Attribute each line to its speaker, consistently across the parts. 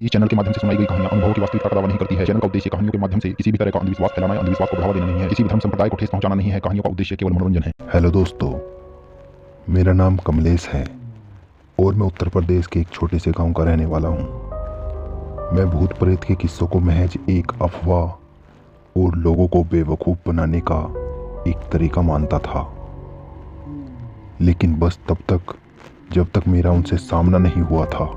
Speaker 1: इस चैनल के माध्यम से सुनाई गई कहानियां अनुभवों की वास्तविकता का दावा नहीं करती है। चैनल का उद्देश्य कहानियों के माध्यम से किसी भी तरह का अंधविश्वास फैलाना या अंधविश्वास को बढ़ावा देना नहीं है। किसी भी धर्म संप्रदाय को ठेस पहुंचाना नहीं है। कहानियों का उद्देश्य केवल मनोरंजन है।
Speaker 2: हेलो दोस्तों, मेरा नाम कमलेश है और मैं उत्तर प्रदेश के एक छोटे से गांव का रहने वाला हूं। मैं भूत प्रेत के किस्सों को महज एक अफवाह और लोगों को बेवकूफ़ बनाने का एक तरीका मानता था, लेकिन बस तब तक जब तक मेरा उनसे सामना नहीं हुआ था।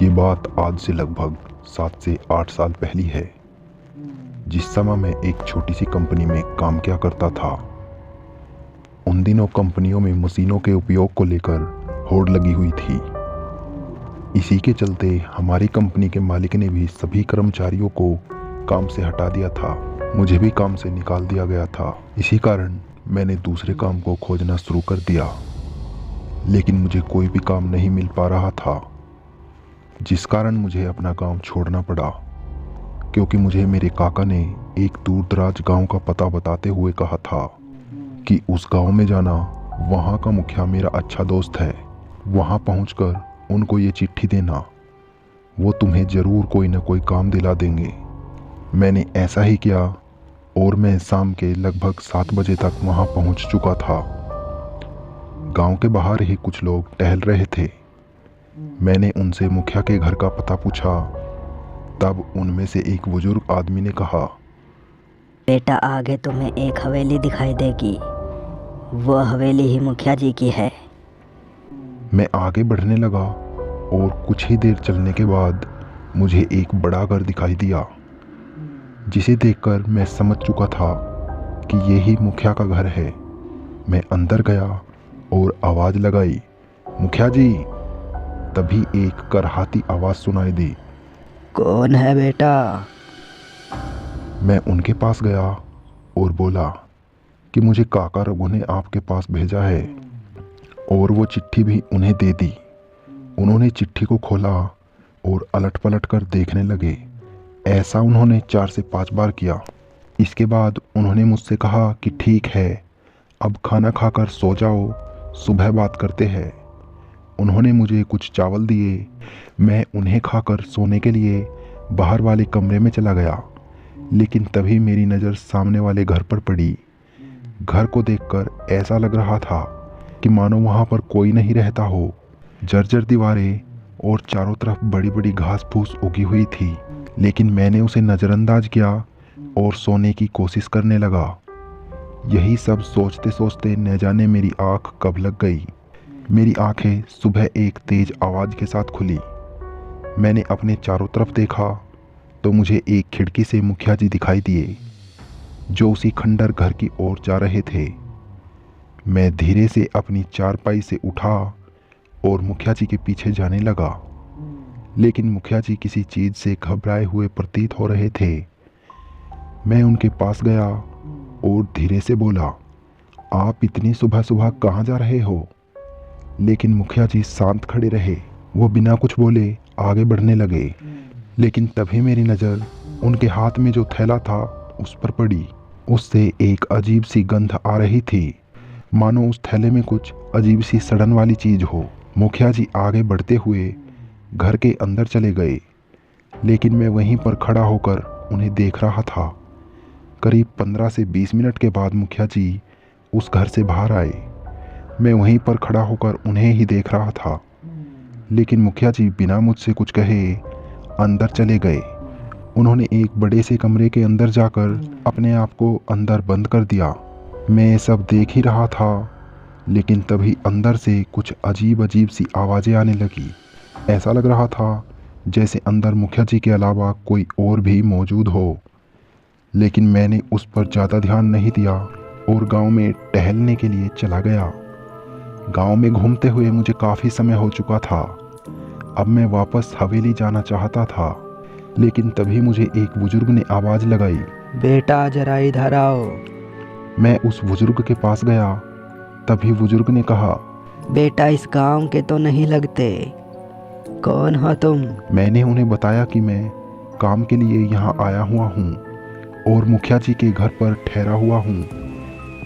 Speaker 2: ये बात आज से लगभग 7 से 8 साल पहली है, जिस समय मैं एक छोटी सी कंपनी में काम किया करता था। उन दिनों कंपनियों में मशीनों के उपयोग को लेकर होड़ लगी हुई थी। इसी के चलते हमारी कंपनी के मालिक ने भी सभी कर्मचारियों को काम से हटा दिया था। मुझे भी काम से निकाल दिया गया था। इसी कारण मैंने दूसरे काम को खोजना शुरू कर दिया, लेकिन मुझे कोई भी काम नहीं मिल पा रहा था, जिस कारण मुझे अपना गांव छोड़ना पड़ा, क्योंकि मुझे मेरे काका ने एक दूर दराज गांव का पता बताते हुए कहा था कि उस गांव में जाना, वहां का मुखिया मेरा अच्छा दोस्त है, वहां पहुंचकर उनको ये चिट्ठी देना, वो तुम्हें ज़रूर कोई ना कोई काम दिला देंगे। मैंने ऐसा ही किया और मैं शाम के लगभग 7 बजे तक वहां पहुंच चुका था। गांव के बाहर ही कुछ लोग टहल रहे थे। मैंने उनसे मुखिया के घर का पता पूछा। तब उनमें से एक बुजुर्ग आदमी ने कहा,
Speaker 3: बेटा, आगे तुम्हें एक हवेली दिखाई देगी। वो हवेली ही मुखिया जी की है।
Speaker 2: मैं आगे बढ़ने लगा और कुछ ही देर चलने के बाद मुझे एक बड़ा घर दिखाई दिया, जिसे देखकर मैं समझ चुका था कि ये ही मुखिया का घर है। मैं अंदर गया और आवाज़ लगाई, मुखिया जी। तभी एक करहाती आवाज़ सुनाई दी,
Speaker 3: कौन है बेटा?
Speaker 2: मैं उनके पास गया और बोला कि मुझे काका रघु ने आपके पास भेजा है, और वो चिट्ठी भी उन्हें दे दी। उन्होंने चिट्ठी को खोला और अलट पलट कर देखने लगे। ऐसा उन्होंने 4 से 5 बार किया। इसके बाद उन्होंने मुझसे कहा कि ठीक है, अब खाना खाकर सो जाओ, सुबह बात करते हैं। उन्होंने मुझे कुछ चावल दिए। मैं उन्हें खाकर सोने के लिए बाहर वाले कमरे में चला गया, लेकिन तभी मेरी नज़र सामने वाले घर पर पड़ी। घर को देखकर ऐसा लग रहा था कि मानो वहाँ पर कोई नहीं रहता हो। जर्जर दीवारें और चारों तरफ बड़ी बड़ी घास फूस उगी हुई थी, लेकिन मैंने उसे नज़रअंदाज किया और सोने की कोशिश करने लगा। यही सब सोचते सोचते न जाने मेरी आँख कब लग गई। मेरी आंखें सुबह एक तेज आवाज़ के साथ खुली। मैंने अपने चारों तरफ देखा तो मुझे एक खिड़की से मुखिया जी दिखाई दिए, जो उसी खंडर घर की ओर जा रहे थे। मैं धीरे से अपनी चारपाई से उठा और मुखिया जी के पीछे जाने लगा, लेकिन मुखिया जी किसी चीज़ से घबराए हुए प्रतीत हो रहे थे। मैं उनके पास गया और धीरे से बोला, आप इतनी सुबह सुबह कहाँ जा रहे हो? लेकिन मुखिया जी शांत खड़े रहे। वो बिना कुछ बोले आगे बढ़ने लगे, लेकिन तभी मेरी नज़र उनके हाथ में जो थैला था उस पर पड़ी। उससे एक अजीब सी गंध आ रही थी, मानो उस थैले में कुछ अजीब सी सड़न वाली चीज़ हो। मुखिया जी आगे बढ़ते हुए घर के अंदर चले गए, लेकिन मैं वहीं पर खड़ा होकर उन्हें देख रहा था। करीब 15 से 20 मिनट के बाद मुखिया जी उस घर से बाहर आए। मैं वहीं पर खड़ा होकर उन्हें ही देख रहा था, लेकिन मुखिया जी बिना मुझसे कुछ कहे अंदर चले गए। उन्होंने एक बड़े से कमरे के अंदर जाकर अपने आप को अंदर बंद कर दिया। मैं ये सब देख ही रहा था, लेकिन तभी अंदर से कुछ अजीब अजीब सी आवाज़ें आने लगी। ऐसा लग रहा था जैसे अंदर मुखिया जी के अलावा कोई और भी मौजूद हो, लेकिन मैंने उस पर ज़्यादा ध्यान नहीं दिया और गांव में टहलने के लिए चला गया। गांव में घूमते हुए मुझे काफ़ी समय हो चुका था। अब मैं वापस हवेली जाना चाहता था, लेकिन तभी मुझे एक बुजुर्ग ने आवाज़ लगाई,
Speaker 3: बेटा, जरा इधर आओ।
Speaker 2: मैं उस बुजुर्ग के पास गया। तभी बुजुर्ग ने कहा,
Speaker 3: बेटा, इस गांव के तो नहीं लगते। कौन हो तुम?
Speaker 2: मैंने उन्हें बताया कि मैं काम के लिए यहाँ आया हुआ हूँ और मुखिया जी के घर पर ठहरा हुआ हूँ।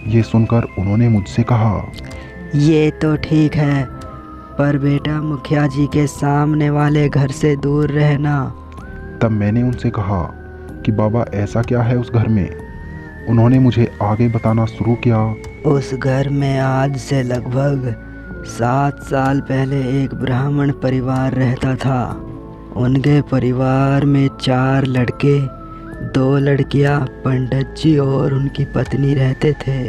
Speaker 2: ये सुनकर उन्होंने मुझसे कहा,
Speaker 3: ये तो ठीक है,
Speaker 4: पर बेटा मुखिया जी के सामने वाले घर से दूर रहना।
Speaker 2: तब मैंने उनसे कहा कि बाबा ऐसा क्या है उस घर में। उन्होंने मुझे आगे बताना शुरू किया।
Speaker 4: उस घर में आज से लगभग 7 साल पहले एक ब्राह्मण परिवार रहता था। उनके परिवार में 4 लड़के, 2 लड़कियां, पंडित जी और उनकी पत्नी रहते थे।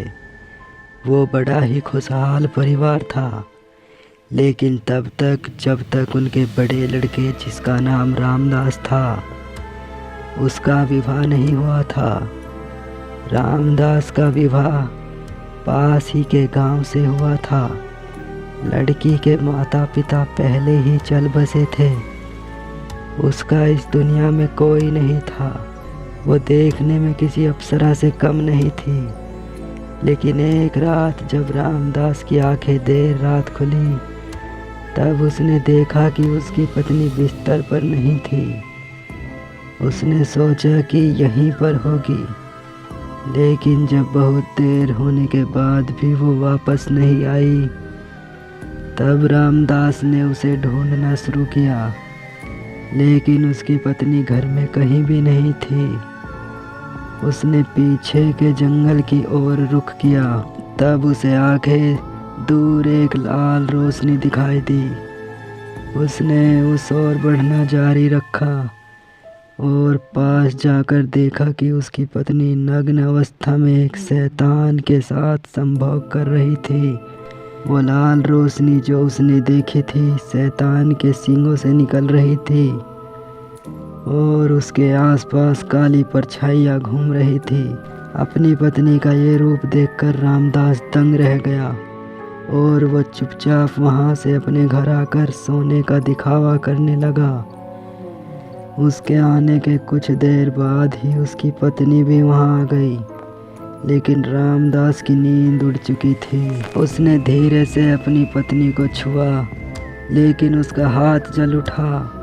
Speaker 4: वो बड़ा ही खुशहाल परिवार था, लेकिन तब तक जब तक उनके बड़े लड़के, जिसका नाम रामदास था, उसका विवाह नहीं हुआ था। रामदास का विवाह पास ही के गांव से हुआ था। लड़की के माता पिता पहले ही चल बसे थे। उसका इस दुनिया में कोई नहीं था। वो देखने में किसी अप्सरा से कम नहीं थी। लेकिन एक रात जब रामदास की आंखें देर रात खुली, तब उसने देखा कि उसकी पत्नी बिस्तर पर नहीं थी। उसने सोचा कि यहीं पर होगी, लेकिन जब बहुत देर होने के बाद भी वो वापस नहीं आई, तब रामदास ने उसे ढूंढना शुरू किया, लेकिन उसकी पत्नी घर में कहीं भी नहीं थी। उसने पीछे के जंगल की ओर रुख किया। तब उसे आगे दूर एक लाल रोशनी दिखाई दी। उसने उस ओर बढ़ना जारी रखा और पास जाकर देखा कि उसकी पत्नी नग्न अवस्था में एक शैतान के साथ संभोग कर रही थी। वो लाल रोशनी जो उसने देखी थी शैतान के सींगों से निकल रही थी और उसके आसपास काली परछाइयाँ घूम रही थी। अपनी पत्नी का ये रूप देखकर रामदास दंग रह गया और वो चुपचाप वहाँ से अपने घर आकर सोने का दिखावा करने लगा। उसके आने के कुछ देर बाद ही उसकी पत्नी भी वहाँ आ गई, लेकिन रामदास की नींद उड़ चुकी थी। उसने धीरे से अपनी पत्नी को छुआ, लेकिन उसका हाथ जल उठा।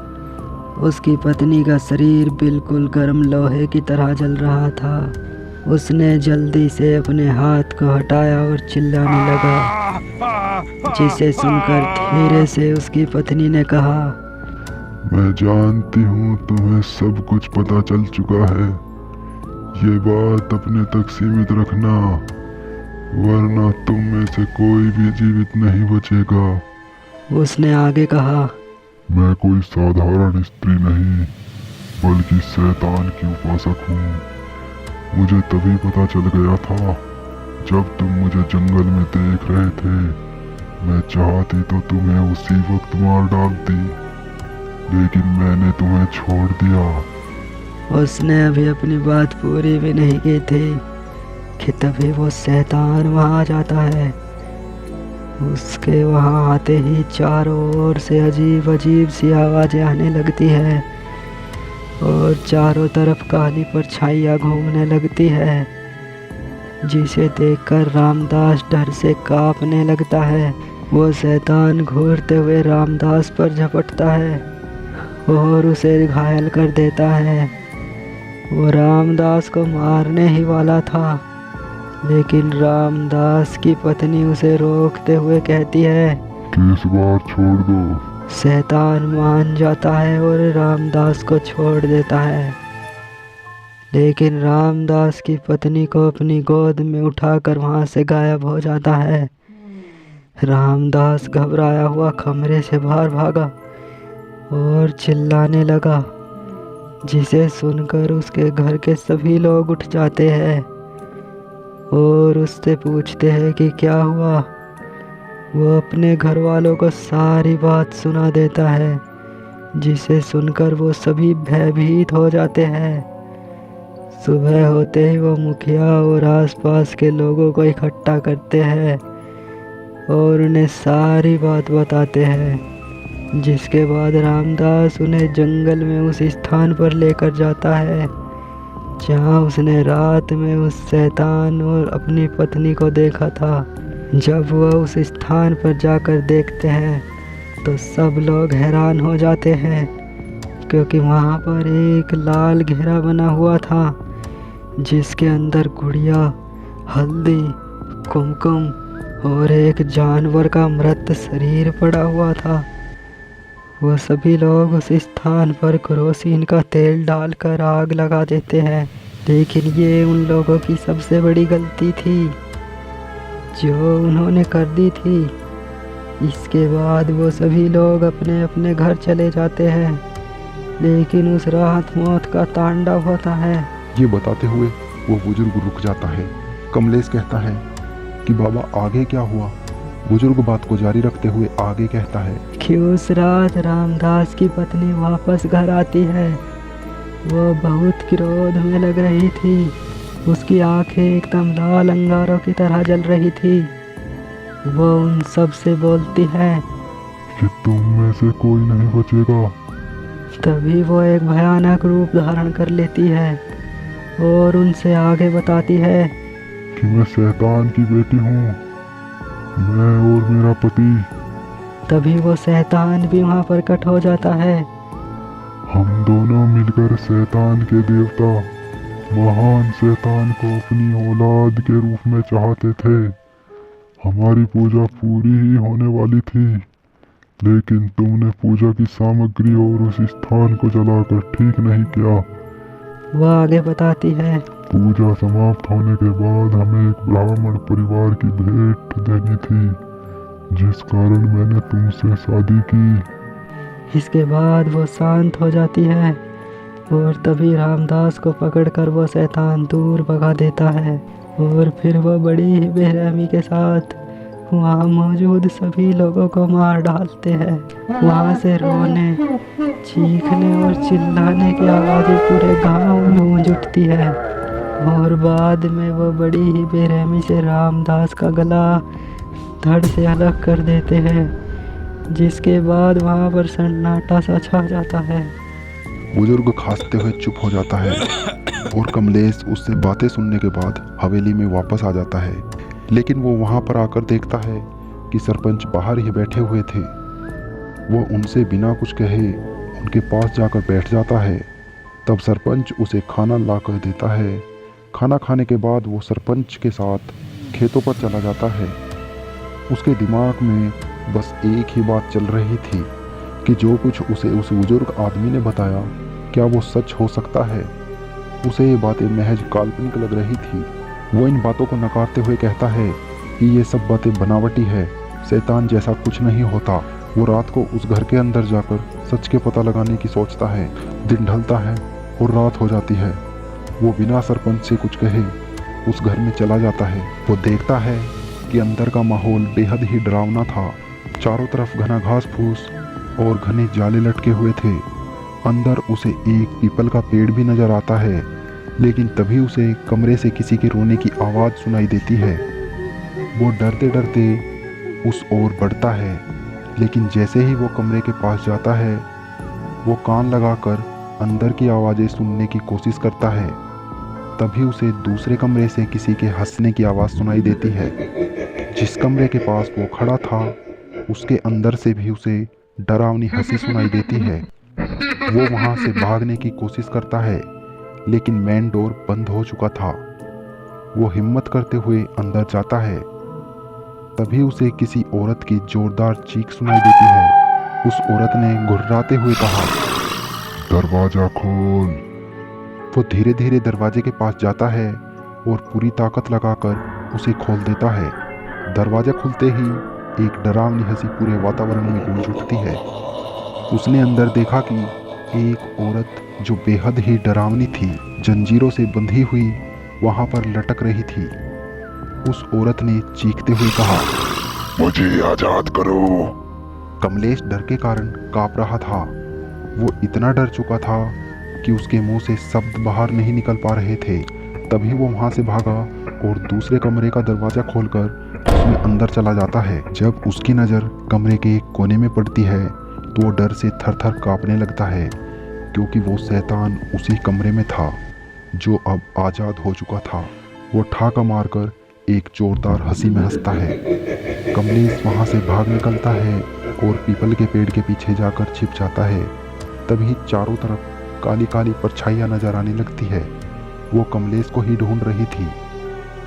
Speaker 4: उसकी पत्नी का शरीर बिल्कुल गर्म लोहे की तरह जल रहा था। उसने जल्दी से अपने हाथ को हटाया और चिल्लाने लगा, जिसे सुनकर धीरे से उसकी पत्नी ने कहा,
Speaker 2: मैं जानती हूँ तुम्हें सब कुछ पता चल चुका है। ये बात अपने तक सीमित रखना, वरना तुम में से कोई भी जीवित नहीं बचेगा।
Speaker 4: उसने आगे कहा,
Speaker 2: मैं कोई साधारण स्त्री नहीं, बल्कि शैतान की उपासक हूँ। मुझे तभी पता चल गया था जब तुम मुझे जंगल में देख रहे थे। मैं चाहती तो तुम्हें उसी वक्त मार डालती, लेकिन मैंने तुम्हें छोड़ दिया।
Speaker 4: उसने अभी अपनी बात पूरी भी नहीं की थी कि तभी वो शैतान वहाँ आ जाता है। उसके वहाँ आते ही चारों ओर से अजीब अजीब सी आवाज़ें आने लगती है और चारों तरफ काली परछाइयाँ घूमने लगती है, जिसे देखकर रामदास डर से कांपने लगता है। वो शैतान घूरते हुए रामदास पर झपटता है और उसे घायल कर देता है। वो रामदास को मारने ही वाला था, लेकिन रामदास की पत्नी उसे रोकते हुए कहती है
Speaker 2: कि इस बार छोड़ दो।
Speaker 4: शैतान मान जाता है और रामदास को छोड़ देता है, लेकिन रामदास की पत्नी को अपनी गोद में उठाकर वहाँ से गायब हो जाता है। रामदास घबराया हुआ कमरे से बाहर भागा और चिल्लाने लगा, जिसे सुनकर उसके घर के सभी लोग उठ जाते हैं और उससे पूछते हैं कि क्या हुआ। वो अपने घर वालों को सारी बात सुना देता है, जिसे सुनकर वो सभी भयभीत हो जाते हैं। सुबह होते ही वो मुखिया और आसपास के लोगों को इकट्ठा करते हैं और उन्हें सारी बात बताते हैं, जिसके बाद रामदास उन्हें जंगल में उस स्थान पर लेकर जाता है जहाँ उसने रात में उस शैतान और अपनी पत्नी को देखा था। जब वह उस स्थान पर जाकर देखते हैं तो सब लोग हैरान हो जाते हैं, क्योंकि वहाँ पर एक लाल घेरा बना हुआ था, जिसके अंदर गुड़िया, हल्दी, कुमकुम और एक जानवर का मृत शरीर पड़ा हुआ था। वो सभी लोग उस स्थान पर केरोसिन का तेल डालकर आग लगा देते हैं, लेकिन ये उन लोगों की सबसे बड़ी गलती थी जो उन्होंने कर दी थी। इसके बाद वो सभी लोग अपने अपने घर चले जाते हैं, लेकिन उस रात मौत का तांडव होता है।
Speaker 2: ये बताते हुए वो बुजुर्ग रुक जाता है। कमलेश कहता है कि बाबा आगे क्या हुआ? बुजुर्ग बात को जारी रखते हुए आगे कहता है
Speaker 4: कि उस रात रामदास की पत्नी वापस घर आती है। वो बहुत क्रोध में लग रही थी। उसकी आंखें एकदम लाल अंगारों की तरह जल रही थी। वो उन सब से बोलती है
Speaker 2: कि तुम में से कोई नहीं बचेगा।
Speaker 4: तभी वो एक भयानक रूप धारण कर लेती है और उनसे आगे बताती है
Speaker 2: कि मैं शैतान की बेटी हूँ, मैं और मेरा पति।
Speaker 4: तभी वो शैतान भी वहाँ प्रकट हो जाता है।
Speaker 2: हम दोनों मिलकर शैतान के देवता महान शैतान को अपनी औलाद के रूप में चाहते थे। हमारी पूजा पूरी ही होने वाली थी, लेकिन तुमने पूजा की सामग्री और उस स्थान को जलाकर ठीक नहीं किया।
Speaker 4: वह आगे बताती है
Speaker 2: पूजा समाप्त होने के बाद हमें एक ब्राह्मण परिवार की भेंट देनी थी, जिस कारण मैंने तुमसे शादी की।
Speaker 4: इसके बाद वो शांत हो जाती है और तभी रामदास को पकड़कर वो शैतान दूर भगा देता है और फिर वो बड़ी ही बेरहमी के साथ वहाँ मौजूद सभी लोगों को मार डालते हैं। वहाँ से रोने, चीखने और चिल्लाने की आवाज़ें पूरे गांव में गूंज उठती है और बाद में वो बड़ी ही बेरहमी से रामदास का गला धड़ से अलग कर देते हैं, जिसके बाद वहाँ पर सन्नाटा सा छा जाता है।
Speaker 2: बुजुर्ग खांसते हुए चुप हो जाता है और कमलेश उससे बातें सुनने के बाद हवेली में वापस आ जाता है। लेकिन वो वहाँ पर आकर देखता है कि सरपंच बाहर ही बैठे हुए थे। वो उनसे बिना कुछ कहे उनके पास जाकर बैठ जाता है। तब सरपंच उसे खाना ला कर देता है। खाना खाने के बाद वो सरपंच के साथ खेतों पर चला जाता है। उसके दिमाग में बस एक ही बात चल रही थी कि जो कुछ उसे उस बुजुर्ग आदमी ने बताया, क्या वो सच हो सकता है? उसे ये बातें महज काल्पनिक लग रही थी। वो इन बातों को नकारते हुए कहता है कि ये सब बातें बनावटी है, शैतान जैसा कुछ नहीं होता। वो रात को उस घर के अंदर जाकर सच के पता लगाने की सोचता है। दिन ढलता है और रात हो जाती है। वो बिना सरपंच से कुछ कहे उस घर में चला जाता है। वो देखता है कि अंदर का माहौल बेहद ही डरावना था। चारों तरफ घना घास फूस और घने जाले लटके हुए थे। अंदर उसे एक पीपल का पेड़ भी नजर आता है, लेकिन तभी उसे कमरे से किसी के रोने की आवाज़ सुनाई देती है। वो डरते डरते उस ओर बढ़ता है, लेकिन जैसे ही वो कमरे के पास जाता है, वो कान लगाकर अंदर की आवाज़ें सुनने की कोशिश करता है। तभी उसे दूसरे कमरे से किसी के हंसने की आवाज़ सुनाई देती है। जिस कमरे के पास वो खड़ा था, उसके अंदर से भी उसे डरावनी हंसी सुनाई देती है। वो वहाँ से भागने की कोशिश करता है, लेकिन मेन डोर बंद हो चुका था। वो हिम्मत करते हुए अंदर जाता है। तभी उसे किसी औरत की जोरदार चीख सुनाई देती है। उस औरत ने घुर्राते हुए कहा, दरवाजा खोल। वो धीरे धीरे दरवाजे के पास जाता है और पूरी ताकत लगाकर उसे खोल देता है। दरवाजा खुलते ही एक डरावनी हंसी पूरे वातावरण में गूंज उठती है। उसने अंदर देखा कि एक औरत जो बेहद ही डरावनी थी, जंजीरों से बंधी हुई वहां पर लटक रही थी। उस औरत ने चीखते हुए कहा, मुझे आजाद करो। कमलेश डर के कारण कांप रहा था। वो इतना डर चुका था कि उसके मुंह से शब्द बाहर नहीं निकल पा रहे थे। तभी वो वहां से भागा और दूसरे कमरे का दरवाजा खोलकर उसमें अंदर चला जाता है। जब उसकी नज़र कमरे के एक कोने में पड़ती है तो वो डर से थर थर कांपने लगता है, क्योंकि वो शैतान उसी कमरे में था जो अब आज़ाद हो चुका था। वो ठाका मारकर एक जोरदार हंसी में हंसता है। कमलेश वहाँ से भाग निकलता है और पीपल के पेड़ के पीछे जाकर छिप जाता है। तभी चारों तरफ काली काली परछाइयाँ नजर आने लगती है। वो कमलेश को ही ढूंढ रही थी।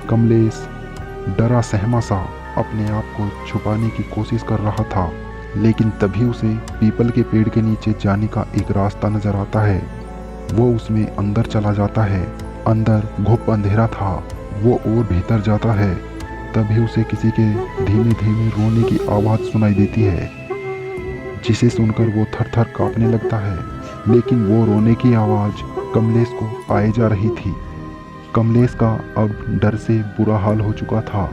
Speaker 2: कमलेश डरा सहमा सा अपने आप को छुपाने की कोशिश कर रहा था, लेकिन तभी उसे पीपल के पेड़ के नीचे जाने का एक रास्ता नजर आता है। वो उसमें अंदर चला जाता है। अंदर घुप अंधेरा था। वो और भीतर जाता है। तभी उसे किसी के धीमे धीमे रोने की आवाज़ सुनाई देती है, जिसे सुनकर वो थर थर कांपने लगता है। लेकिन वो रोने की आवाज़ कमलेश को आए जा रही थी। कमलेश का अब डर से बुरा हाल हो चुका था।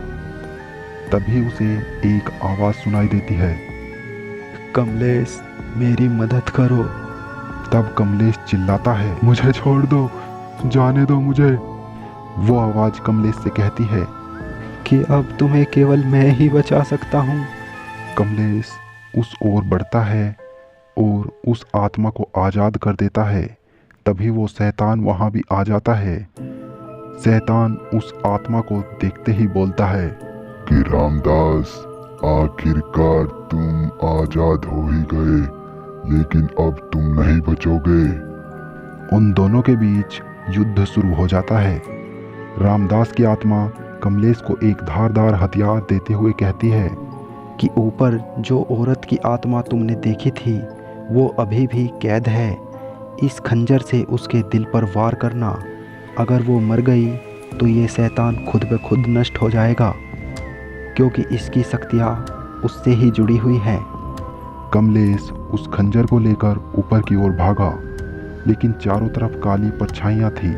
Speaker 2: तभी उसे एक आवाज़ सुनाई देती है,
Speaker 4: कमलेश, मेरी मदद करो।
Speaker 2: तब कमलेश चिल्लाता है, मुझे छोड़ दो, जाने दो मुझे। वो आवाज़ कमलेश से कहती है
Speaker 4: कि अब तुम्हें केवल मैं ही बचा सकता हूँ।
Speaker 2: कमलेश उस ओर बढ़ता है और उस आत्मा को आज़ाद कर देता है। तभी वो शैतान वहाँ भी आ जाता है। शैतान उस आत्मा को देखते ही बोलता है
Speaker 1: कि रामदास, आखिरकार तुम आजाद हो ही गए, लेकिन अब तुम नहीं बचोगे।
Speaker 2: उन दोनों के बीच युद्ध शुरू हो जाता है। रामदास की आत्मा कमलेश को एक धारदार हथियार देते हुए कहती है
Speaker 4: कि ऊपर जो औरत की आत्मा तुमने देखी थी वो अभी भी कैद है। इस खंजर से उसके दिल पर वार करना। अगर वो मर गई तो ये शैतान खुद ब खुद नष्ट हो जाएगा, क्योंकि इसकी शक्तियाँ उससे ही जुड़ी हुई हैं।
Speaker 2: कमलेश उस खंजर को लेकर ऊपर की ओर भागा, लेकिन चारों तरफ काली परछाइयाँ थी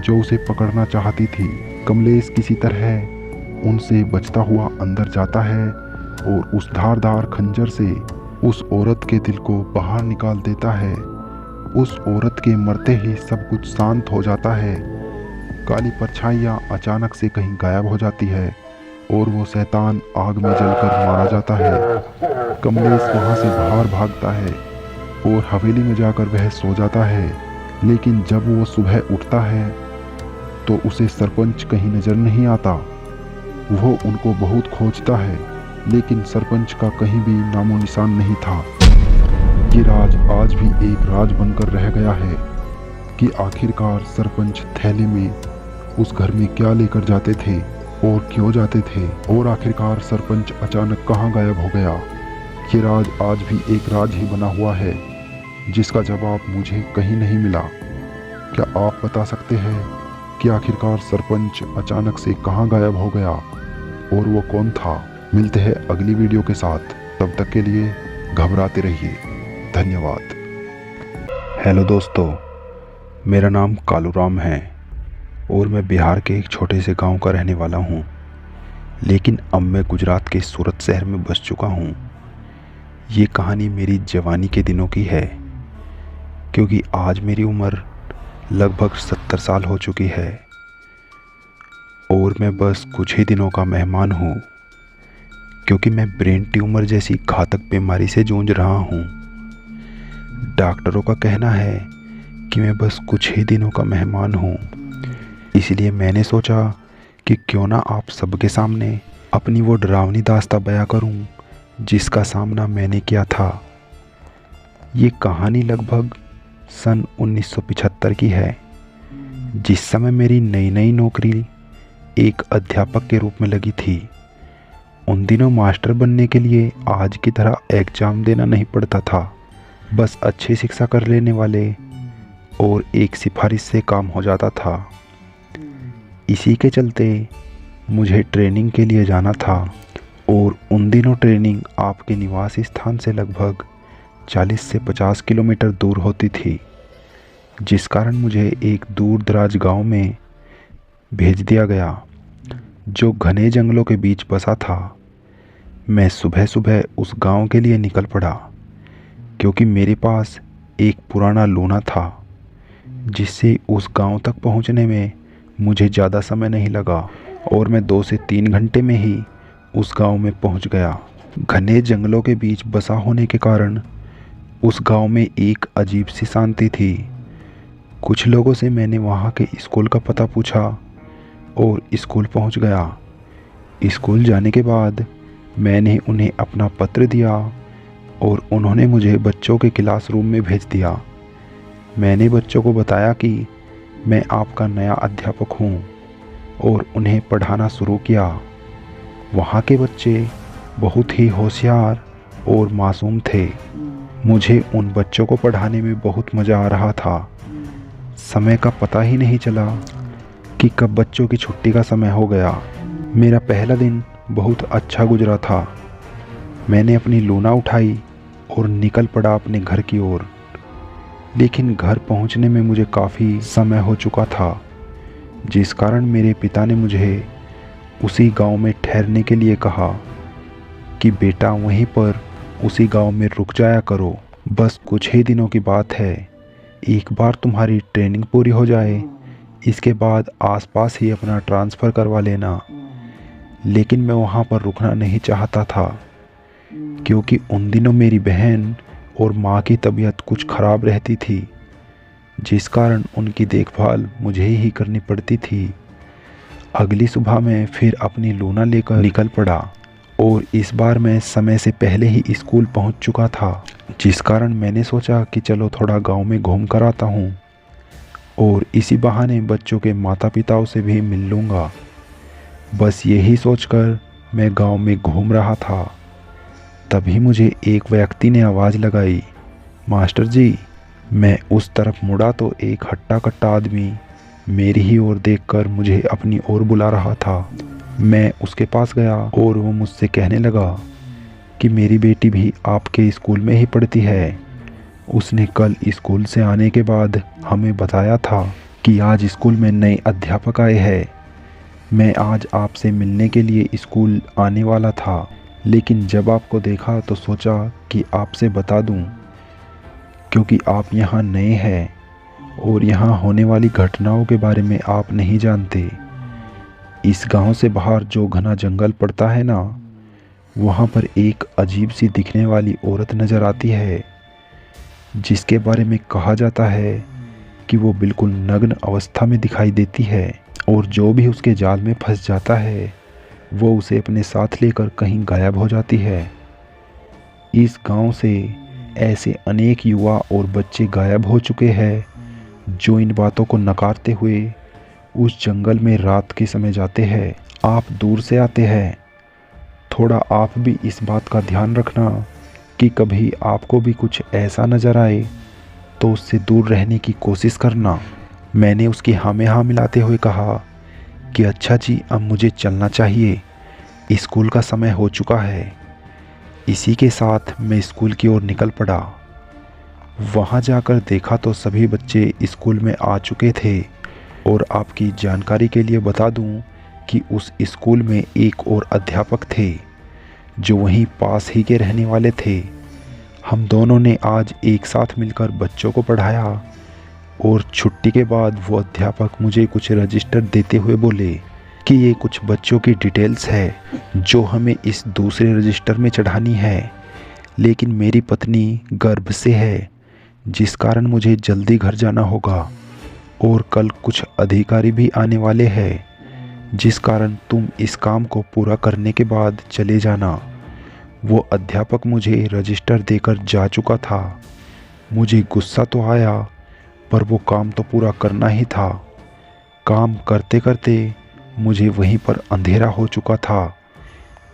Speaker 2: जो उसे पकड़ना चाहती थी। कमलेश किसी तरह उनसे बचता हुआ अंदर जाता है और उस धारदार खंजर से उस औरत के दिल को बाहर निकाल देता है। उस औरत के मरते ही सब कुछ शांत हो जाता है। काली परछाइयाँ अचानक से कहीं गायब हो जाती है और वो शैतान आग में जलकर मारा जाता है। कमलेश वहाँ से बाहर भागता है और हवेली में जाकर वह सो जाता है। लेकिन जब वो सुबह उठता है तो उसे सरपंच कहीं नजर नहीं आता। वो उनको बहुत खोजता है, लेकिन सरपंच का कहीं भी नामो निशान नहीं था। ये राज आज भी एक राज बनकर रह गया है कि आखिरकार सरपंच थैले में उस घर में क्या लेकर जाते थे और क्यों जाते थे, और आखिरकार सरपंच अचानक कहाँ गायब हो गया। ये राज आज भी एक राज ही बना हुआ है, जिसका जवाब मुझे कहीं नहीं मिला। क्या आप बता सकते हैं कि आखिरकार सरपंच अचानक से कहाँ गायब हो गया और वो कौन था? मिलते हैं अगली वीडियो के साथ। तब तक के लिए घबराते रहिए। धन्यवाद।
Speaker 5: हेलो दोस्तों, मेरा नाम कालूराम है और मैं बिहार के एक छोटे से गांव का रहने वाला हूं, लेकिन अब मैं गुजरात के सूरत शहर में बस चुका हूं। ये कहानी मेरी जवानी के दिनों की है, क्योंकि आज मेरी उम्र लगभग 70 साल हो चुकी है और मैं बस कुछ ही दिनों का मेहमान हूँ, क्योंकि मैं ब्रेन ट्यूमर जैसी घातक बीमारी से जूझ रहा हूँ। डॉक्टरों का कहना है कि मैं बस कुछ ही दिनों का मेहमान हूँ, इसलिए मैंने सोचा कि क्यों ना आप सबके सामने अपनी वो डरावनी दास्तां बयां करूँ जिसका सामना मैंने किया था। ये कहानी लगभग सन 1975 की है, जिस समय मेरी नई नई नौकरी एक अध्यापक के रूप में लगी थी। उन दिनों मास्टर बनने के लिए आज की तरह एग्ज़ाम देना नहीं पड़ता था, बस अच्छी शिक्षा कर लेने वाले और एक सिफारिश से काम हो जाता था। इसी के चलते मुझे ट्रेनिंग के लिए जाना था और उन दिनों ट्रेनिंग आपके निवास स्थान से लगभग 40 से 50 किलोमीटर दूर होती थी, जिस कारण मुझे एक दूर दराज गांव में भेज दिया गया जो घने जंगलों के बीच बसा था। मैं सुबह सुबह उस गांव के लिए निकल पड़ा, क्योंकि मेरे पास एक पुराना लूना था, जिससे उस गांव तक पहुंचने में मुझे ज़्यादा समय नहीं लगा और मैं 2 से 3 घंटे में ही उस गांव में पहुंच गया। घने जंगलों के बीच बसा होने के कारण उस गांव में एक अजीब सी शांति थी। कुछ लोगों से मैंने वहां के स्कूल का पता पूछा और स्कूल पहुंच गया। स्कूल जाने के बाद मैंने उन्हें अपना पत्र दिया और उन्होंने मुझे बच्चों के क्लासरूम में भेज दिया। मैंने बच्चों को बताया कि मैं आपका नया अध्यापक हूँ और उन्हें पढ़ाना शुरू किया। वहाँ के बच्चे बहुत ही होशियार और मासूम थे। मुझे उन बच्चों को पढ़ाने में बहुत मज़ा आ रहा था। समय का पता ही नहीं चला कि कब बच्चों की छुट्टी का समय हो गया। मेरा पहला दिन बहुत अच्छा गुजरा था। मैंने अपनी लूना उठाई और निकल पड़ा अपने घर की ओर। लेकिन घर पहुंचने में मुझे काफ़ी समय हो चुका था, जिस कारण मेरे पिता ने मुझे उसी गांव में ठहरने के लिए कहा कि बेटा वहीं पर उसी गांव में रुक जाया करो। बस कुछ ही दिनों की बात है, एक बार तुम्हारी ट्रेनिंग पूरी हो जाए, इसके बाद आसपास ही अपना ट्रांसफ़र करवा लेना। लेकिन मैं वहाँ पर रुकना नहीं चाहता था, क्योंकि उन दिनों मेरी बहन और माँ की तबीयत कुछ ख़राब रहती थी, जिस कारण उनकी देखभाल मुझे ही करनी पड़ती थी। अगली सुबह मैं फिर अपनी लूना लेकर निकल पड़ा और इस बार मैं समय से पहले ही स्कूल पहुंच चुका था, जिस कारण मैंने सोचा कि चलो थोड़ा गांव में घूम कर आता हूं और इसी बहाने बच्चों के माता पिताओं से भी मिल लूँगा। बस यही सोचकर मैं गांव में घूम रहा था। तभी मुझे एक व्यक्ति ने आवाज़ लगाई, मास्टर जी। मैं उस तरफ मुड़ा तो एक हट्टा कट्टा आदमी मेरी ही ओर देखकर मुझे अपनी ओर बुला रहा था। मैं उसके पास गया और वो मुझसे कहने लगा कि मेरी बेटी भी आपके स्कूल में ही पढ़ती है। उसने कल स्कूल से आने के बाद हमें बताया था कि आज स्कूल में नए अध्यापक आए हैं। मैं आज आपसे मिलने के लिए स्कूल आने वाला था, लेकिन जब आपको देखा तो सोचा कि आपसे बता दूं, क्योंकि आप यहाँ नए हैं और यहाँ होने वाली घटनाओं के बारे में आप नहीं जानते। इस गांव से बाहर जो घना जंगल पड़ता है ना, वहाँ पर एक अजीब सी दिखने वाली औरत नज़र आती है, जिसके बारे में कहा जाता है कि वो बिल्कुल नग्न अवस्था में दिखाई देती है और जो भी उसके जाल में फंस जाता है वो उसे अपने साथ लेकर कहीं गायब हो जाती है। इस गांव से ऐसे अनेक युवा और बच्चे गायब हो चुके हैं जो इन बातों को नकारते हुए उस जंगल में रात के समय जाते हैं। आप दूर से आते हैं, थोड़ा आप भी इस बात का ध्यान रखना कि कभी आपको भी कुछ ऐसा नज़र आए तो उससे दूर रहने की कोशिश करना। मैंने उसकी हाँ में हाँ मिलाते हुए कहा कि अच्छा जी, अब मुझे चलना चाहिए, स्कूल का समय हो चुका है। इसी के साथ मैं स्कूल की ओर निकल पड़ा। वहाँ जाकर देखा तो सभी बच्चे स्कूल में आ चुके थे और आपकी जानकारी के लिए बता दूं कि उस स्कूल में एक और अध्यापक थे जो वहीं पास ही के रहने वाले थे। हम दोनों ने आज एक साथ मिलकर बच्चों को पढ़ाया और छुट्टी के बाद वो अध्यापक मुझे कुछ रजिस्टर देते हुए बोले कि ये कुछ बच्चों की डिटेल्स है जो हमें इस दूसरे रजिस्टर में चढ़ानी है, लेकिन मेरी पत्नी गर्भ से है, जिस कारण मुझे जल्दी घर जाना होगा और कल कुछ अधिकारी भी आने वाले हैं, जिस कारण तुम इस काम को पूरा करने के बाद चले जाना। वो अध्यापक मुझे रजिस्टर देकर जा चुका था। मुझे गुस्सा तो आया, पर वो काम तो पूरा करना ही था। काम करते करते मुझे वहीं पर अंधेरा हो चुका था।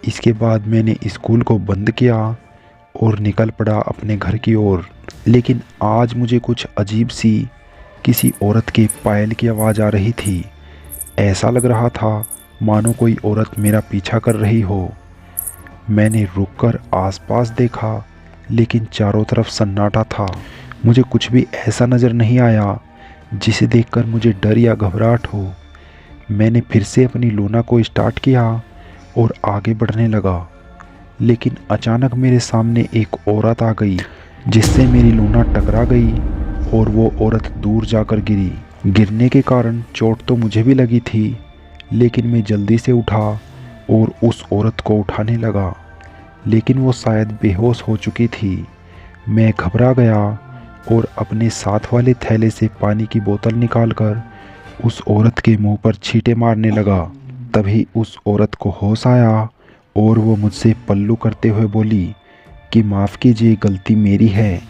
Speaker 5: इसके बाद मैंने स्कूल को बंद किया और निकल पड़ा अपने घर की ओर। लेकिन आज मुझे कुछ अजीब सी किसी औरत के पायल की आवाज़ आ रही थी। ऐसा लग रहा था मानो कोई औरत मेरा पीछा कर रही हो। मैंने रुककर आसपास देखा, लेकिन चारों तरफ सन्नाटा था। मुझे कुछ भी ऐसा नज़र नहीं आया जिसे देखकर मुझे डर या घबराहट हो। मैंने फिर से अपनी लूना को स्टार्ट किया और आगे बढ़ने लगा, लेकिन अचानक मेरे सामने एक औरत आ गई, जिससे मेरी लूना टकरा गई और वो औरत दूर जाकर गिरी। गिरने के कारण चोट तो मुझे भी लगी थी, लेकिन मैं जल्दी से उठा और उस औरत को उठाने लगा, लेकिन वो शायद बेहोश हो चुकी थी। मैं घबरा गया और अपने साथ वाले थैले से पानी की बोतल निकालकर उस औरत के मुंह पर छींटे मारने लगा। तभी उस औरत को होश आया और वो मुझसे पल्लू करते हुए बोली कि माफ़ कीजिए, गलती मेरी है,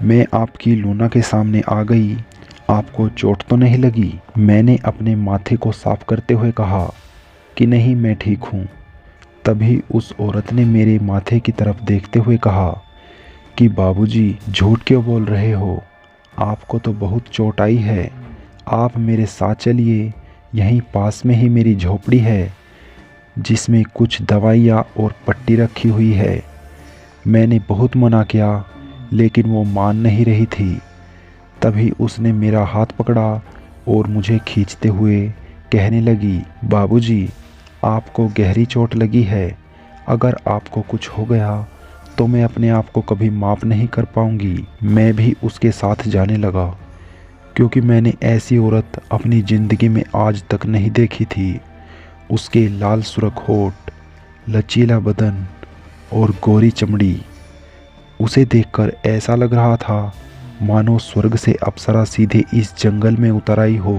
Speaker 5: मैं आपकी लूना के सामने आ गई, आपको चोट तो नहीं लगी? मैंने अपने माथे को साफ करते हुए कहा कि नहीं, मैं ठीक हूँ। तभी उस औरत ने मेरे माथे की तरफ देखते हुए कहा कि बाबूजी, झूठ क्यों बोल रहे हो? आपको तो बहुत चोट आई है। आप मेरे साथ चलिए, यहीं पास में ही मेरी झोपड़ी है जिसमें कुछ दवाइयाँ और पट्टी रखी हुई है। मैंने बहुत मना किया लेकिन वो मान नहीं रही थी। तभी उसने मेरा हाथ पकड़ा और मुझे खींचते हुए कहने लगी, बाबूजी, आपको गहरी चोट लगी है। अगर आपको कुछ हो गया तो मैं अपने आप को कभी माफ़ नहीं कर पाऊंगी। मैं भी उसके साथ जाने लगा क्योंकि मैंने ऐसी औरत अपनी ज़िंदगी में आज तक नहीं देखी थी। उसके लाल सुर्ख होठ, लचीला बदन और गोरी चमड़ी, उसे देखकर ऐसा लग रहा था मानो स्वर्ग से अप्सरा सीधे इस जंगल में उतर आई हो।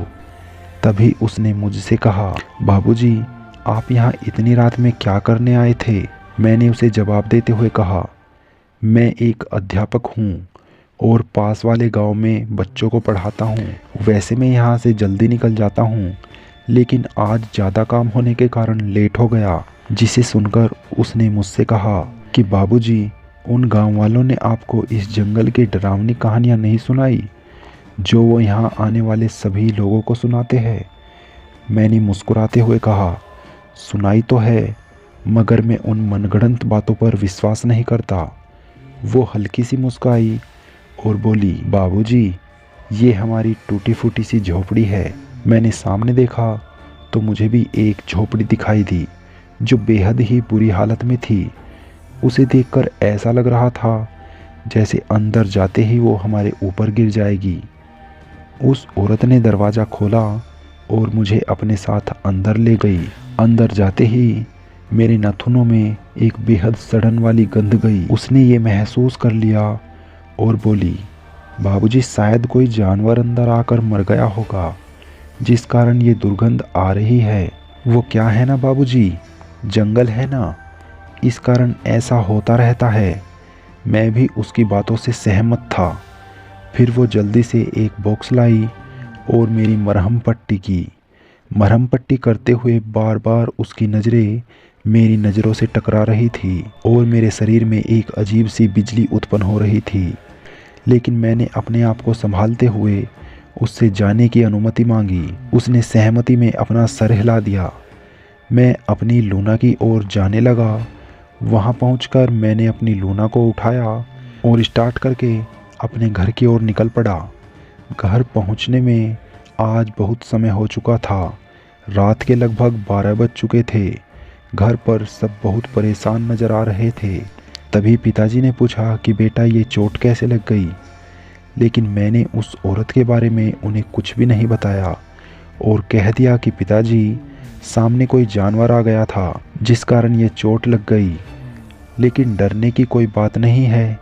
Speaker 5: तभी उसने मुझसे कहा, बाबूजी, आप यहाँ इतनी रात में क्या करने आए थे? मैंने उसे जवाब देते हुए कहा, मैं एक अध्यापक हूँ और पास वाले गांव में बच्चों को पढ़ाता हूँ। वैसे मैं यहाँ से जल्दी निकल जाता हूँ, लेकिन आज ज़्यादा काम होने के कारण लेट हो गया। जिसे सुनकर उसने मुझसे कहा कि बाबूजी, उन गांव वालों ने आपको इस जंगल की डरावनी कहानियाँ नहीं सुनाई जो वो यहाँ आने वाले सभी लोगों को सुनाते हैं? मैंने मुस्कुराते हुए कहा, सुनाई तो है, मगर मैं उन मनगढ़ंत बातों पर विश्वास नहीं करता। वो हल्की सी मुस्काई और बोली, बाबूजी, ये हमारी टूटी फूटी सी झोपड़ी है। मैंने सामने देखा तो मुझे भी एक झोपड़ी दिखाई दी जो बेहद ही बुरी हालत में थी। उसे देखकर ऐसा लग रहा था जैसे अंदर जाते ही वो हमारे ऊपर गिर जाएगी। उस औरत ने दरवाज़ा खोला और मुझे अपने साथ अंदर ले गई। अंदर जाते ही मेरे नाखूनों में एक बेहद सड़न वाली गंध गई। उसने ये महसूस कर लिया और बोली, बाबूजी, शायद कोई जानवर अंदर आकर मर गया होगा जिस कारण ये दुर्गंध आ रही है। वो क्या है ना बाबूजी, जंगल है ना, इस कारण ऐसा होता रहता है। मैं भी उसकी बातों से सहमत था। फिर वो जल्दी से एक बॉक्स लाई और मेरी मरहम पट्टी की। मरहम पट्टी करते हुए बार बार उसकी नज़रें मेरी नज़रों से टकरा रही थी और मेरे शरीर में एक अजीब सी बिजली उत्पन्न हो रही थी। लेकिन मैंने अपने आप को संभालते हुए उससे जाने की अनुमति मांगी। उसने सहमति में अपना सर हिला दिया। मैं अपनी लूना की ओर जाने लगा। वहाँ पहुंचकर मैंने अपनी लूना को उठाया और स्टार्ट करके अपने घर की ओर निकल पड़ा। घर पहुंचने में आज बहुत समय हो चुका था। रात के लगभग 12 बज चुके थे। घर पर सब बहुत परेशान नज़र आ रहे थे। तभी पिताजी ने पूछा कि बेटा, ये चोट कैसे लग गई? लेकिन मैंने उस औरत के बारे में उन्हें कुछ भी नहीं बताया और कह दिया कि पिताजी, सामने कोई जानवर आ गया था जिस कारण ये चोट लग गई। लेकिन डरने की कोई बात नहीं है,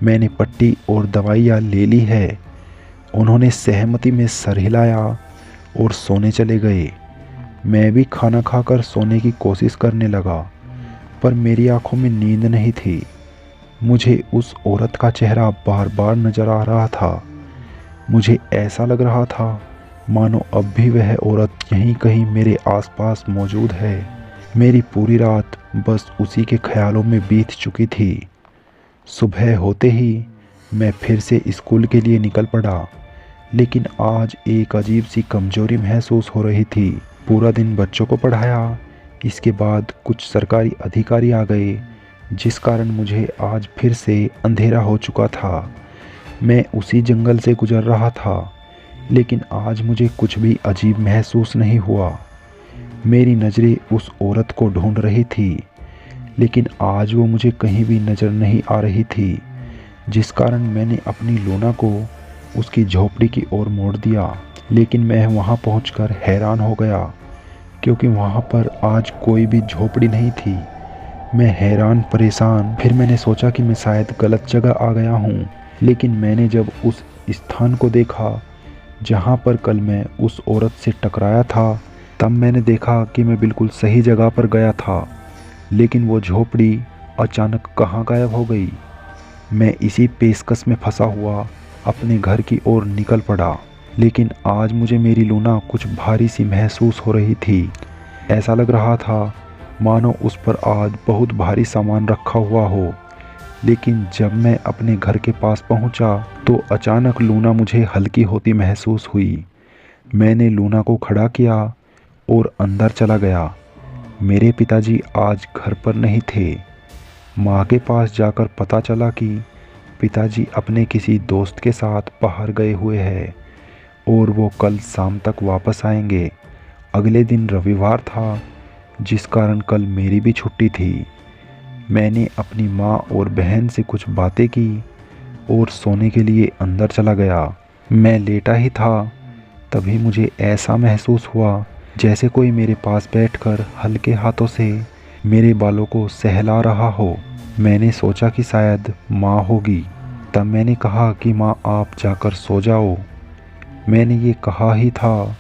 Speaker 5: मैंने पट्टी और दवाइयाँ ले ली है। उन्होंने सहमति में सर हिलाया और सोने चले गए। मैं भी खाना खाकर सोने की कोशिश करने लगा, पर मेरी आंखों में नींद नहीं थी। मुझे उस औरत का चेहरा बार बार नज़र आ रहा था। मुझे ऐसा लग रहा था मानो अब भी वह औरत यहीं कहीं मेरे आसपास मौजूद है। मेरी पूरी रात बस उसी के ख्यालों में बीत चुकी थी। सुबह होते ही मैं फिर से स्कूल के लिए निकल पड़ा, लेकिन आज एक अजीब सी कमजोरी महसूस हो रही थी। पूरा दिन बच्चों को पढ़ाया, इसके बाद कुछ सरकारी अधिकारी आ गए जिस कारण मुझे आज फिर से अंधेरा हो चुका था। मैं उसी जंगल से गुजर रहा था, लेकिन आज मुझे कुछ भी अजीब महसूस नहीं हुआ। मेरी नज़रें उस औरत को ढूंढ रही थी, लेकिन आज वो मुझे कहीं भी नज़र नहीं आ रही थी, जिस कारण मैंने अपनी लूना को उसकी झोपड़ी की ओर मोड़ दिया। लेकिन मैं वहां पहुंचकर हैरान हो गया क्योंकि वहां पर आज कोई भी झोपड़ी नहीं थी। मैं हैरान परेशान। फिर मैंने सोचा कि मैं शायद गलत जगह आ गया हूं, लेकिन मैंने जब उस स्थान को देखा जहां पर कल मैं उस औरत से टकराया था, तब मैंने देखा कि मैं बिल्कुल सही जगह पर गया था। लेकिन वो झोपड़ी अचानक कहाँ गायब हो गई। मैं इसी पेशकश में फंसा हुआ अपने घर की ओर निकल पड़ा, लेकिन आज मुझे मेरी लूना कुछ भारी सी महसूस हो रही थी। ऐसा लग रहा था मानो उस पर आज बहुत भारी सामान रखा हुआ हो। लेकिन जब मैं अपने घर के पास पहुंचा तो अचानक लूना मुझे हल्की होती महसूस हुई। मैंने लूना को खड़ा किया और अंदर चला गया। मेरे पिताजी आज घर पर नहीं थे। माँ के पास जाकर पता चला कि पिताजी अपने किसी दोस्त के साथ बाहर गए हुए हैं और वो कल शाम तक वापस आएंगे। अगले दिन रविवार था, जिस कारण कल मेरी भी छुट्टी थी। मैंने अपनी माँ और बहन से कुछ बातें की और सोने के लिए अंदर चला गया। मैं लेटा ही था, तभी मुझे ऐसा महसूस हुआ जैसे कोई मेरे पास बैठकर हल्के हाथों से मेरे बालों को सहला रहा हो। मैंने सोचा कि शायद माँ होगी। तब मैंने कहा कि माँ, आप जाकर सो जाओ। मैंने ये कहा ही था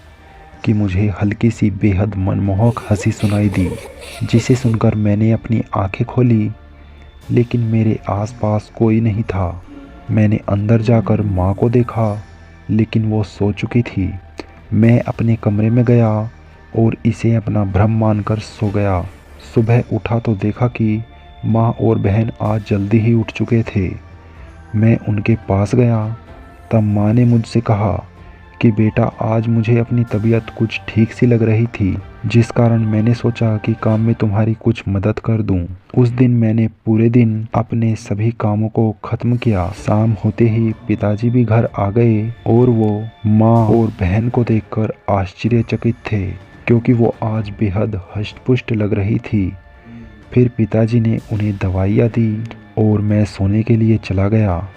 Speaker 5: कि मुझे हल्की सी बेहद मनमोहक हंसी सुनाई दी, जिसे सुनकर मैंने अपनी आंखें खोली, लेकिन मेरे आसपास कोई नहीं था। मैंने अंदर जाकर माँ को देखा, लेकिन वो सो चुकी थी। मैं अपने कमरे में गया और इसे अपना भ्रम मानकर सो गया। सुबह उठा तो देखा कि माँ और बहन आज जल्दी ही उठ चुके थे। मैं उनके पास गया, तब माँ ने मुझसे कहा कि बेटा, आज मुझे अपनी तबीयत कुछ ठीक सी लग रही थी, जिस कारण मैंने सोचा कि काम में तुम्हारी कुछ मदद कर दूं। उस दिन मैंने पूरे दिन अपने सभी कामों को खत्म किया। शाम होते ही पिताजी भी घर आ गए और वो माँ और बहन को देखकर आश्चर्यचकित थे, क्योंकि वो आज बेहद हष्ट-पुष्ट लग रही थी। फिर पिताजी ने उन्हें दवाइयाँ दी और मैं सोने के लिए चला गया।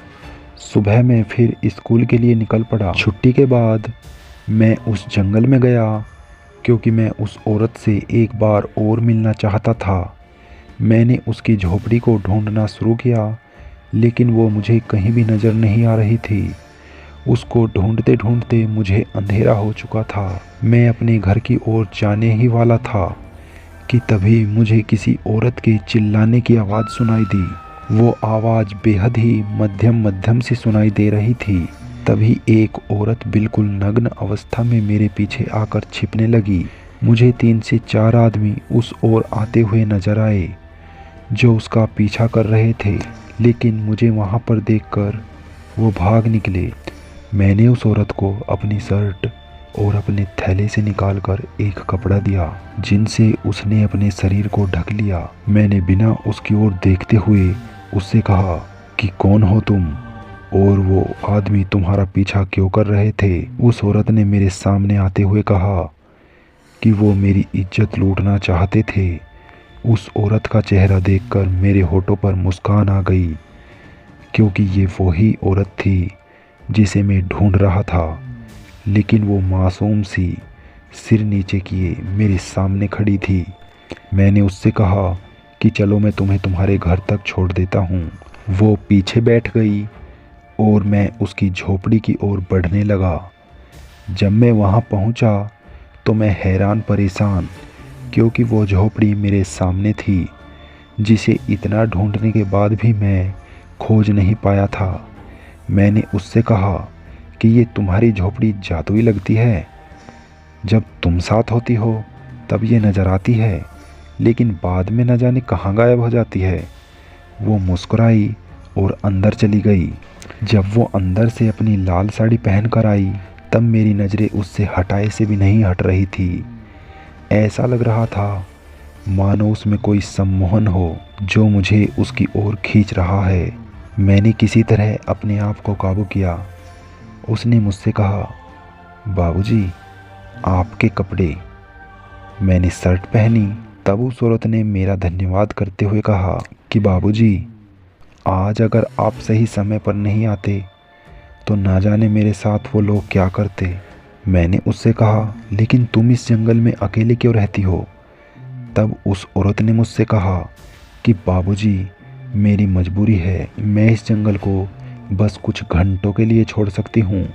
Speaker 5: सुबह मैं फिर स्कूल के लिए निकल पड़ा। छुट्टी के बाद मैं उस जंगल में गया, क्योंकि मैं उस औरत से एक बार और मिलना चाहता था। मैंने उसकी झोपड़ी को ढूंढना शुरू किया, लेकिन वो मुझे कहीं भी नज़र नहीं आ रही थी। उसको ढूंढते ढूंढते मुझे अंधेरा हो चुका था। मैं अपने घर की ओर जाने ही वाला था कि तभी मुझे किसी औरत के चिल्लाने की आवाज़ सुनाई दी। वो आवाज़ बेहद ही मध्यम सी सुनाई दे रही थी। तभी एक औरत बिल्कुल नग्न अवस्था में मेरे पीछे आकर छिपने लगी। मुझे 3 से 4 आदमी उस ओर आते हुए नजर आए, जो उसका पीछा कर रहे थे, लेकिन मुझे वहाँ पर देखकर वो भाग निकले। मैंने उस औरत को अपनी शर्ट और अपने थैले से निकालकर एक कपड़ा दिया, जिनसे उसने अपने शरीर को ढक लिया। मैंने बिना उसकी ओर देखते हुए उससे कहा कि कौन हो तुम और वो आदमी तुम्हारा पीछा क्यों कर रहे थे। उस औरत ने मेरे सामने आते हुए कहा कि वो मेरी इज्जत लूटना चाहते थे। उस औरत का चेहरा देखकर मेरे होठों पर मुस्कान आ गई, क्योंकि ये वही औरत थी जिसे मैं ढूंढ रहा था। लेकिन वो मासूम सी सिर नीचे किए मेरे सामने खड़ी थी। मैंने उससे कहा कि चलो मैं तुम्हें तुम्हारे घर तक छोड़ देता हूँ। वो पीछे बैठ गई और मैं उसकी झोपड़ी की ओर बढ़ने लगा। जब मैं वहाँ पहुँचा तो मैं हैरान परेशान, क्योंकि वो झोपड़ी मेरे सामने थी, जिसे इतना ढूंढने के बाद भी मैं खोज नहीं पाया था। मैंने उससे कहा कि ये तुम्हारी झोपड़ी जादुई लगती है। जब तुम साथ होती हो तब ये नज़र आती है, लेकिन बाद में न जाने कहाँ गायब हो जाती है। वो मुस्कुराई और अंदर चली गई। जब वो अंदर से अपनी लाल साड़ी पहन कर आई, तब मेरी नज़रें उससे हटाए से भी नहीं हट रही थी। ऐसा लग रहा था मानो उसमें कोई सम्मोहन हो जो मुझे उसकी ओर खींच रहा है। मैंने किसी तरह अपने आप को काबू किया। उसने मुझसे कहा, बाबूजी, आपके कपड़े। मैंने शर्ट पहनी। तब उस औरत ने मेरा धन्यवाद करते हुए कहा कि बाबूजी, आज अगर आप सही समय पर नहीं आते तो ना जाने मेरे साथ वो लोग क्या करते। मैंने उससे कहा, लेकिन तुम इस जंगल में अकेले क्यों रहती हो? तब उस औरत ने मुझसे कहा कि बाबूजी, मेरी मजबूरी है। मैं इस जंगल को बस कुछ घंटों के लिए छोड़ सकती हूँ,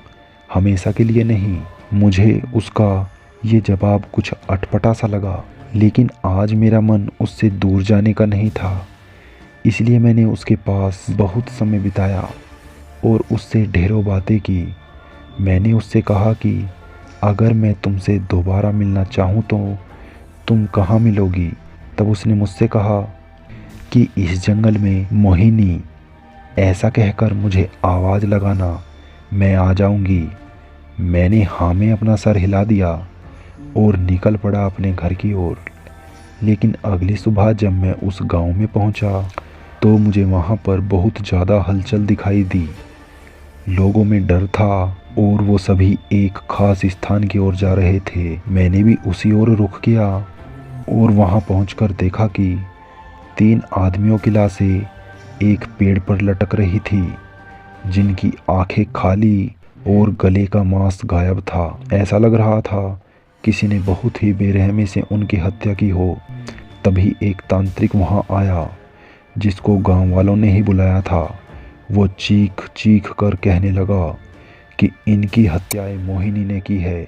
Speaker 5: हमेशा के लिए नहीं। मुझे उसका ये जवाब कुछ अटपटा सा लगा, लेकिन आज मेरा मन उससे दूर जाने का नहीं था। इसलिए मैंने उसके पास बहुत समय बिताया और उससे ढेरों बातें की। मैंने उससे कहा कि अगर मैं तुमसे दोबारा मिलना चाहूँ तो तुम कहाँ मिलोगी। तब उसने मुझसे कहा कि इस जंगल में मोहिनी, ऐसा कहकर मुझे आवाज़ लगाना, मैं आ जाऊंगी। मैंने हाँ में अपना सर हिला दिया और निकल पड़ा अपने घर की ओर। लेकिन अगली सुबह जब मैं उस गांव में पहुंचा तो मुझे वहां पर बहुत ज़्यादा हलचल दिखाई दी। लोगों में डर था और वो सभी एक खास स्थान की ओर जा रहे थे। मैंने भी उसी ओर रुख किया और वहां पहुंचकर देखा कि 3 आदमियों की लाशें एक पेड़ पर लटक रही थी, जिनकी आंखें खाली और गले का मांस गायब था। ऐसा लग रहा था किसी ने बहुत ही बेरहमी से उनकी हत्या की हो। तभी एक तांत्रिक वहां आया जिसको गांव वालों ने ही बुलाया था। वो चीख चीख कर कहने लगा कि इनकी हत्याएं मोहिनी ने की है।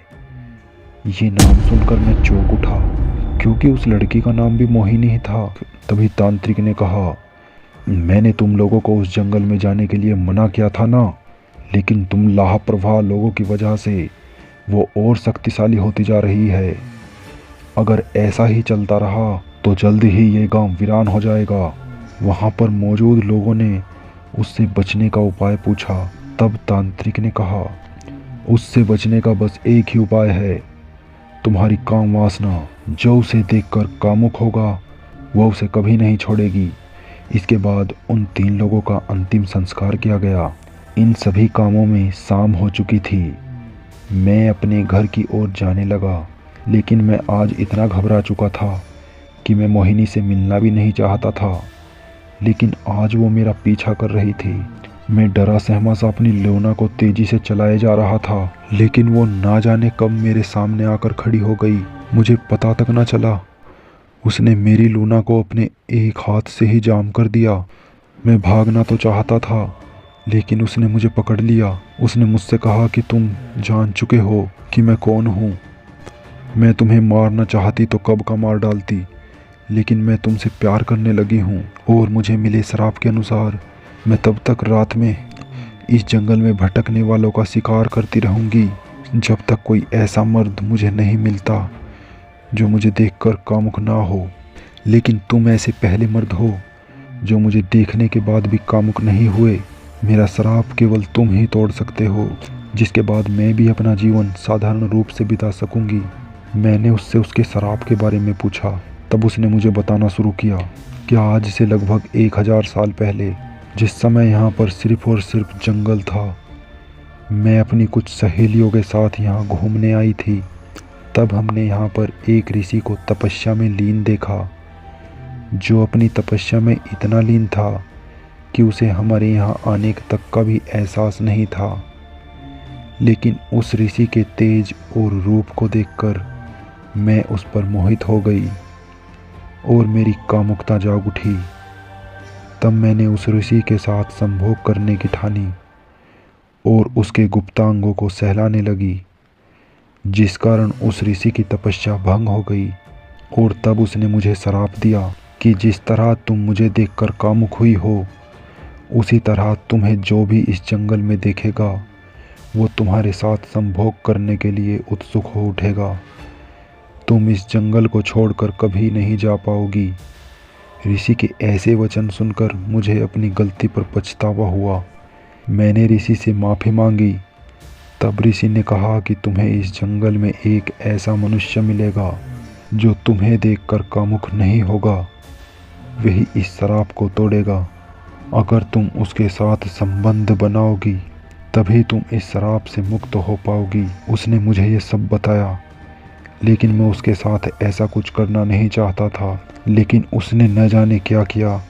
Speaker 5: ये नाम सुनकर मैं चौंक उठा, क्योंकि उस लड़की का नाम भी मोहिनी ही था। तभी तांत्रिक ने कहा, मैंने तुम लोगों को उस जंगल में जाने के लिए मना किया था ना, लेकिन तुम लापरवाह लोगों की वजह से वो और शक्तिशाली होती जा रही है। अगर ऐसा ही चलता रहा तो जल्द ही ये गांव वीरान हो जाएगा। वहां पर मौजूद लोगों ने उससे बचने का उपाय पूछा। तब तांत्रिक ने कहा, उससे बचने का बस एक ही उपाय है, तुम्हारी काम वासना। जो उसे देखकर कामुक होगा वह उसे कभी नहीं छोड़ेगी। इसके बाद उन 3 लोगों का अंतिम संस्कार किया गया। इन सभी कामों में शाम हो चुकी थी। मैं अपने घर की ओर जाने लगा, लेकिन मैं आज इतना घबरा चुका था कि मैं मोहिनी से मिलना भी नहीं चाहता था। लेकिन आज वो मेरा पीछा कर रही थी। मैं डरा सहमा सा अपनी लोना को तेजी से चलाए जा रहा था, लेकिन वो ना जाने कब मेरे सामने आकर खड़ी हो गई। मुझे पता तक ना चला। उसने मेरी लूना को अपने एक हाथ से ही जाम कर दिया। मैं भागना तो चाहता था, लेकिन उसने मुझे पकड़ लिया। उसने मुझसे कहा कि तुम जान चुके हो कि मैं कौन हूँ। मैं तुम्हें मारना चाहती तो कब का मार डालती, लेकिन मैं तुमसे प्यार करने लगी हूँ और मुझे मिले श्राप के अनुसार मैं तब तक रात में इस जंगल में भटकने वालों का शिकार करती रहूँगी, जब तक कोई ऐसा मर्द मुझे नहीं मिलता जो मुझे देखकर कामुक ना हो। लेकिन तुम ऐसे पहले मर्द हो जो मुझे देखने के बाद भी कामुक नहीं हुए। मेरा श्राप केवल तुम ही तोड़ सकते हो, जिसके बाद मैं भी अपना जीवन साधारण रूप से बिता सकूंगी। मैंने उससे उसके श्राप के बारे में पूछा। तब उसने मुझे बताना शुरू किया कि आज से लगभग 1000 साल पहले, जिस समय यहाँ पर सिर्फ और सिर्फ जंगल था, मैं अपनी कुछ सहेलियों के साथ यहाँ घूमने आई थी। तब हमने यहाँ पर एक ऋषि को तपस्या में लीन देखा, जो अपनी तपस्या में इतना लीन था कि उसे हमारे यहाँ आने तक का भी एहसास नहीं था। लेकिन उस ऋषि के तेज और रूप को देखकर मैं उस पर मोहित हो गई और मेरी कामुकता जाग उठी। तब मैंने उस ऋषि के साथ संभोग करने की ठानी और उसके गुप्तांगों को सहलाने लगी, जिस कारण उस ऋषि की तपस्या भंग हो गई। और तब उसने मुझे श्राप दिया कि जिस तरह तुम मुझे देखकर कामुक हुई हो, उसी तरह तुम्हें जो भी इस जंगल में देखेगा वो तुम्हारे साथ संभोग करने के लिए उत्सुक हो उठेगा। तुम इस जंगल को छोड़कर कभी नहीं जा पाओगी। ऋषि के ऐसे वचन सुनकर मुझे अपनी गलती पर पछतावा हुआ। मैंने ऋषि से माफ़ी मांगी। तब ऋषि ने कहा कि तुम्हें इस जंगल में एक ऐसा मनुष्य मिलेगा जो तुम्हें देखकर कामुक नहीं होगा, वही इस श्राप को तोड़ेगा। अगर तुम उसके साथ संबंध बनाओगी तभी तुम इस श्राप से मुक्त हो पाओगी। उसने मुझे ये सब बताया, लेकिन मैं उसके साथ ऐसा कुछ करना नहीं चाहता था। लेकिन उसने न जाने क्या किया,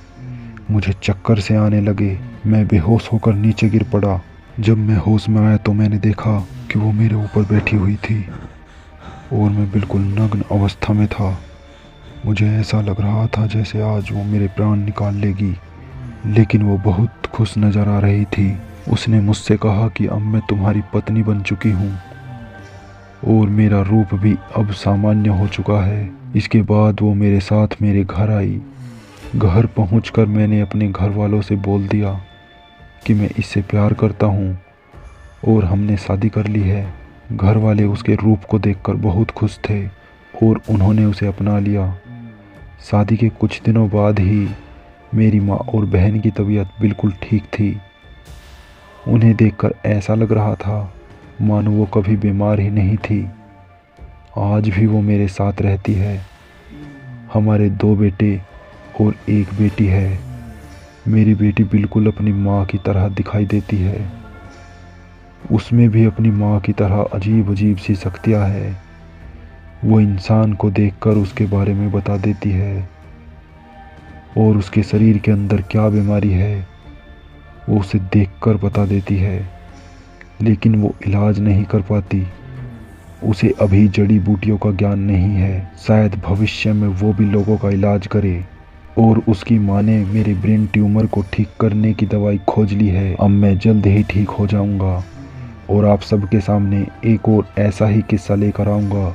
Speaker 5: मुझे चक्कर से आने लगे। मैं बेहोश होकर नीचे गिर पड़ा। जब मैं होश में आया तो मैंने देखा कि वो मेरे ऊपर बैठी हुई थी और मैं बिल्कुल नग्न अवस्था में था। मुझे ऐसा लग रहा था जैसे आज वो मेरे प्राण निकाल लेगी, लेकिन वो बहुत खुश नज़र आ रही थी। उसने मुझसे कहा कि अब मैं तुम्हारी पत्नी बन चुकी हूँ और मेरा रूप भी अब सामान्य हो चुका है। इसके बाद वो मेरे साथ मेरे घर आई। घर पहुंचकर मैंने अपने घर वालों से बोल दिया कि मैं इससे प्यार करता हूँ और हमने शादी कर ली है। घर वाले उसके रूप को देखकर बहुत खुश थे और उन्होंने उसे अपना लिया। शादी के कुछ दिनों बाद ही मेरी माँ और बहन की तबीयत बिल्कुल ठीक थी। उन्हें देखकर ऐसा लग रहा था मानो वो कभी बीमार ही नहीं थी। आज भी वो मेरे साथ रहती है। हमारे 2 बेटे और 1 बेटी है। मेरी बेटी बिल्कुल अपनी माँ की तरह दिखाई देती है। उसमें भी अपनी माँ की तरह अजीब अजीब सी शक्तियाँ हैं। वो इंसान को देखकर उसके बारे में बता देती है और उसके शरीर के अंदर क्या बीमारी है वो उसे देखकर बता देती है, लेकिन वो इलाज नहीं कर पाती। उसे अभी जड़ी बूटियों का ज्ञान नहीं है। शायद भविष्य में वो भी लोगों का इलाज करे। और उसकी माँ ने मेरे ब्रेन ट्यूमर को ठीक करने की दवाई खोज ली है। अब मैं जल्द ही ठीक हो जाऊंगा और आप सबके सामने एक और ऐसा ही किस्सा लेकर आऊँगा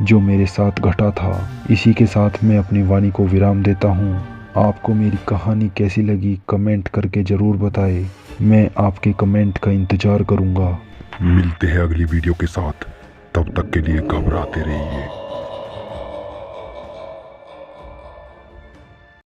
Speaker 5: जो मेरे साथ घटा था। इसी के साथ मैं अपनी वाणी को विराम देता हूँ। आपको मेरी कहानी कैसी लगी कमेंट करके ज़रूर बताएं। मैं आपके कमेंट का इंतज़ार करूँगा।
Speaker 2: मिलते हैं अगली वीडियो के साथ, तब तक के लिए घबराते रहिए।